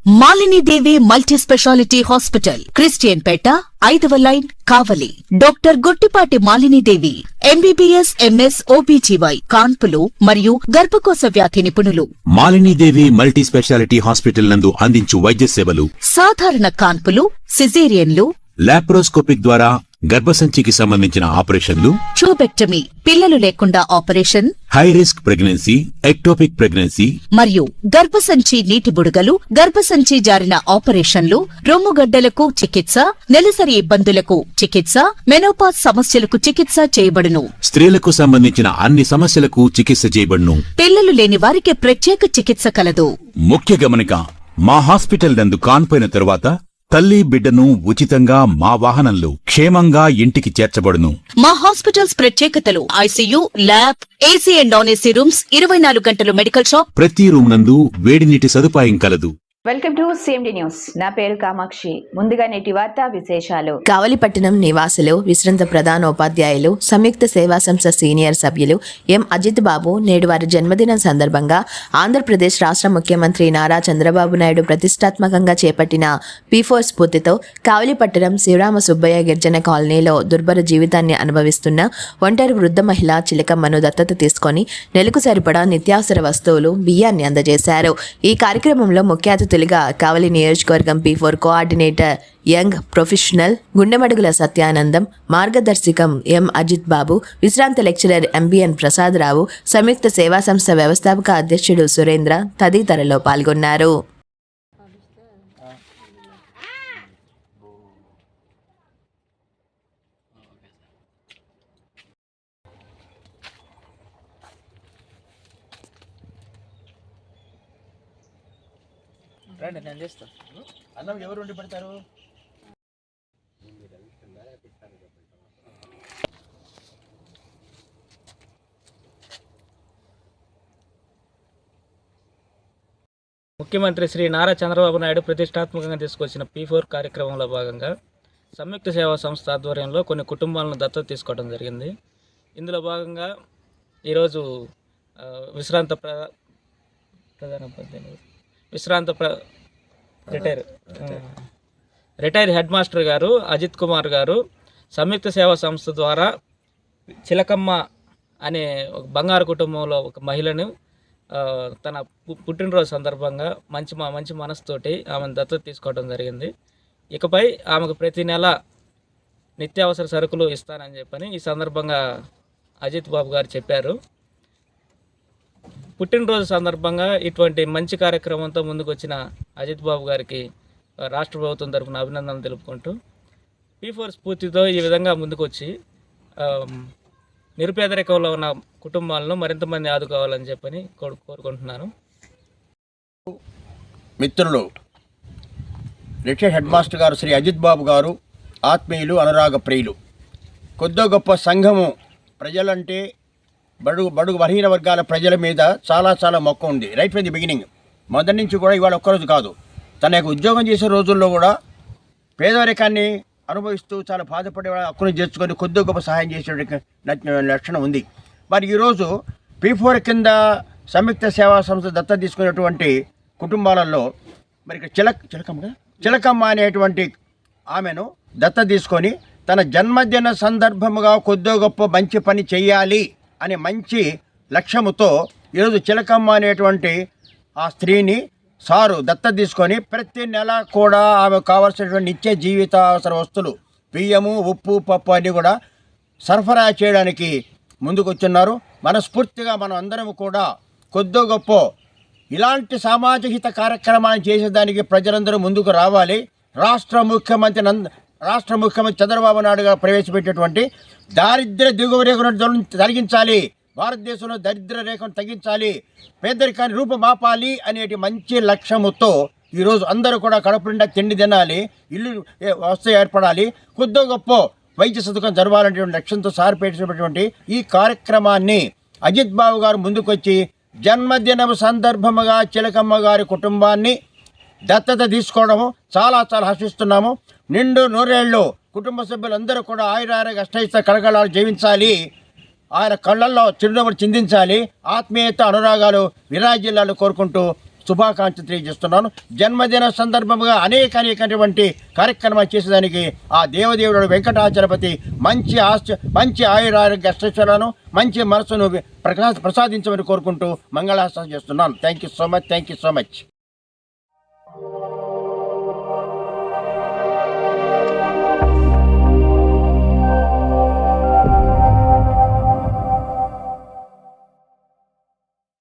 Malini Devi multi speciality hospital, Christian Peta, 5వ line, Kavali. Doctor Guttipati Malinidevi, MBBS, MS, OBGY, కాన్పులు మరియు గర్భకోశ వ్యాధి నిపుణులు. మాలినీదేవి మల్టీ స్పెషాలిటీ హాస్పిటల్ నందు అందించు వైద్య సేవలు: సాధారణ కాన్పులు, సిజేరియన్లు, లాప్రోస్కోపిక్ ద్వారా గర్భసంచికి సంబంధించిన ఆపరేషన్లు, ట్యూబెక్టమీ, పిల్లలు లేకుండా operation, high risk pregnancy, ectopic pregnancy మరియు గర్భసంచి నీటి బుడగలు, గర్భసంచి జారిన ఆపరేషన్లు, రొమ్ముగడ్డలకు చికిత్స, నెలసరి ఇబ్బందులకు చికిత్స, మెనోపాజ్ సమస్యలకు చికిత్స చేయబడును. స్త్రీలకు సంబంధించిన అన్ని సమస్యలకు చికిత్స చేయబడును. పిల్లలు లేని వారికి ప్రత్యేక చికిత్స కలదు. ముఖ్య గమనిక: మా హాస్పిటల్ నందు కాన్పోయిన తరువాత తల్లి బిడ్డను ఉచితంగా మా వాహనంలో క్షేమంగా ఇంటికి చేర్చబడును. మా హాస్పిటల్స్ ప్రత్యేకతలు: ICU, lab, AC and non AC rooms, 24 గంటలు మెడికల్ షాప్, ప్రతి రూమ్ నందు వేడి నీటి సదుపాయం కలదు. Welcome to CMD news. నా పేరు కామాక్షి. ముందుగా నేటి వార్తా విశేషాలు. కావలిపట్టణం నివాసులు, విశ్రాంత ప్రధానోపాధ్యాయులు, సంయుక్త సేవా సంస్థ సీనియర్ సభ్యులు ఎం అజిత్ బాబు నేడు వారి జన్మదినం సందర్భంగా ఆంధ్రప్రదేశ్ రాష్ట్ర ముఖ్యమంత్రి నారా చంద్రబాబు నాయుడు ప్రతిష్టాత్మకంగా చేపట్టిన P4 స్ఫూర్తితో కావలిపట్టణం శివరామ సుబ్బయ్య గిరిజన కాలనీలో దుర్భర జీవితాన్ని అనుభవిస్తున్న ఒంటరి వృద్ధ మహిళ చిలకమ్మను దత్తత తీసుకొని నెలకు సరిపడా నిత్యావసర వస్తువులు, బియ్యాన్ని అందజేశారు. ఈ కార్యక్రమంలో ముఖ్య అతిథులుగా కావలి నియోజకవర్గం P4 coordinator young professional Gundemadugula Satyanandam, మార్గదర్శకం ఎం అజిత్ బాబు, విశ్రాంత లెక్చరర్ ఎంబీఎన్ ప్రసాదరావు, సంయుక్త సేవా సంస్థ వ్యవస్థాపక అధ్యక్షుడు సురేంద్ర తదితరులు పాల్గొన్నారు. రండి, నేను చేస్తాను. అన్నం ఎవరు వండి పెడతారు? ముఖ్యమంత్రి శ్రీ నారా చంద్రబాబు నాయుడు ప్రతిష్టాత్మకంగా తీసుకొచ్చిన P4 కార్యక్రమంలో భాగంగా సంయుక్త సేవా సంస్థ ఆధ్వర్యంలో కొన్ని కుటుంబాలను దత్తత తీసుకోవడం జరిగింది. ఇందులో భాగంగా ఈరోజు రిటైర్ హెడ్ మాస్టర్ గారు అజిత్ కుమార్ గారు సంయుక్త సేవా సంస్థ ద్వారా చిలకమ్మ అనే ఒక బంగారు కుటుంబంలో ఒక మహిళను తన పుట్టినరోజు సందర్భంగా మంచి మనసుతోటి ఆమెను దత్తత తీసుకోవడం జరిగింది. ఇకపై ఆమెకు ప్రతి నెల నిత్యావసర సరుకులు ఇస్తానని చెప్పని ఈ సందర్భంగా అజిత్ బాబు గారు చెప్పారు. పుట్టినరోజు సందర్భంగా ఇటువంటి మంచి కార్యక్రమంతో ముందుకు వచ్చిన అజిత్ బాబు గారికి రాష్ట్ర ప్రభుత్వం తరఫున అభినందనలు తెలుపుకుంటూ P4 స్ఫూర్తితో ఈ విధంగా ముందుకు వచ్చి నిరుపేదరికంలో ఉన్న కుటుంబాలను మరింత మంది ఆదుకోవాలని చెప్పని కోరుకుంటున్నాను. మిత్రులు, రిటైర్డ్ హెడ్ మాస్టర్ గారు శ్రీ అజిత్ బాబు గారు ఆత్మీయులు, అనురాగ ప్రియులు. కొద్దో గొప్ప సంఘము ప్రజలంటే బడుగు బలహీన వర్గాల ప్రజల మీద చాలా మొక్క ఉంది. రైట్ ఫ్రమ్ ది బిగినింగ్, మొదటి నుంచి కూడా. ఇవాళ ఒక్కరోజు కాదు, తన యొక్క ఉద్యోగం చేసే రోజుల్లో కూడా పేదరికాన్ని అనుభవిస్తూ చాలా బాధపడే హక్కును చేర్చుకొని కొద్దో గొప్ప సహాయం చేసే లక్షణం ఉంది. మరి ఈరోజు P4 కింద సంయుక్త సేవా సంస్థ దత్తత తీసుకునేటువంటి కుటుంబాలలో మరి చిలకమ్మ అనేటువంటి ఆమెను దత్తత తీసుకొని తన జన్మదిన సందర్భముగా కొద్దో గొప్ప మంచి పని చేయాలి అనే మంచి లక్ష్యముతో ఈరోజు చిలకమ్మ అనేటువంటి ఆ స్త్రీని సారు దత్తత తీసుకొని ప్రతి నెల కూడా ఆమెకు కావాల్సినటువంటి నిత్య జీవిత అవసర వస్తువులు, బియ్యము, ఉప్పు, పప్పు అన్నీ కూడా సరఫరా చేయడానికి ముందుకు వచ్చున్నారు. మనస్ఫూర్తిగా మనం అందరం కూడా కొద్దో గొప్ప ఇలాంటి సామాజిక హిత కార్యక్రమాన్ని చేసేదానికి ప్రజలందరూ ముందుకు రావాలి. రాష్ట్ర ముఖ్యమంత్రి చంద్రబాబు నాయుడు గారు ప్రవేశపెట్టేటువంటి దారిద్ర్య దిగువ రేఖను తొలగించాలి, భారతదేశంలో దరిద్ర రేఖను తగ్గించాలి, పేదరికాన్ని రూపుమాపాలి అనేటి మంచి లక్ష్యముతో ఈరోజు అందరూ కూడా కడుపు నిండా తిండి తినాలి, ఇల్లు వస్తు ఏర్పడాలి, కొద్దో గొప్ప వైద్య సదుపాయం జరగాలనేటువంటి లక్ష్యంతో సారిపెట్టినటువంటి ఈ కార్యక్రమాన్ని అజిత్ బాబు గారు ముందుకొచ్చి జన్మదినం సందర్భముగా చిలకమ్మ గారి కుటుంబాన్ని దత్తత తీసుకోవడము చాలా హర్షిస్తున్నాము. నిండు నూరేళ్ళు కుటుంబ సభ్యులందరూ కూడా ఆయురారోగ్య అష్టైష్ట కళకళాలు జీవించాలి, ఆయన కళ్ళల్లో చిరునవ్వులు చిందించాలి, ఆత్మీయత అనురాగాలు విరాజిల్లాలు కోరుకుంటూ శుభాకాంక్షలు తెలియజేస్తున్నాను. జన్మదిన సందర్భంగా అనేకటువంటి కార్యక్రమాలు చేసేదానికి ఆ దేవదేవుడు వెంకటాచలపతి మంచి ఆయురారోగ్య అష్టైశ్వర్యాలను మంచి మనసును ప్రసాదించమని కోరుకుంటూ మంగళాశాసనం చేస్తున్నాను. Thank you so much.